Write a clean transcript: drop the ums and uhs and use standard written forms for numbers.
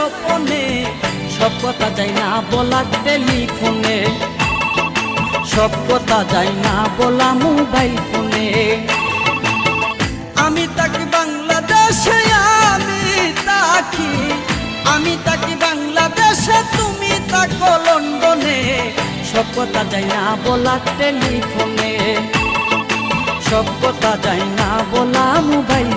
গোপনে, সব কথা যায় না বলা টেলিফোনে, সব কথা যায় না বলা মোবাইল ফোনে। আমি থাকি বাংলাদেশে, আমি থাকি বাংলাদেশে, তুমি থাকো লন্ডনে, সব কথা যায় না বলা টেলিফোনে, সব কথা যায় না বলা মোবাইল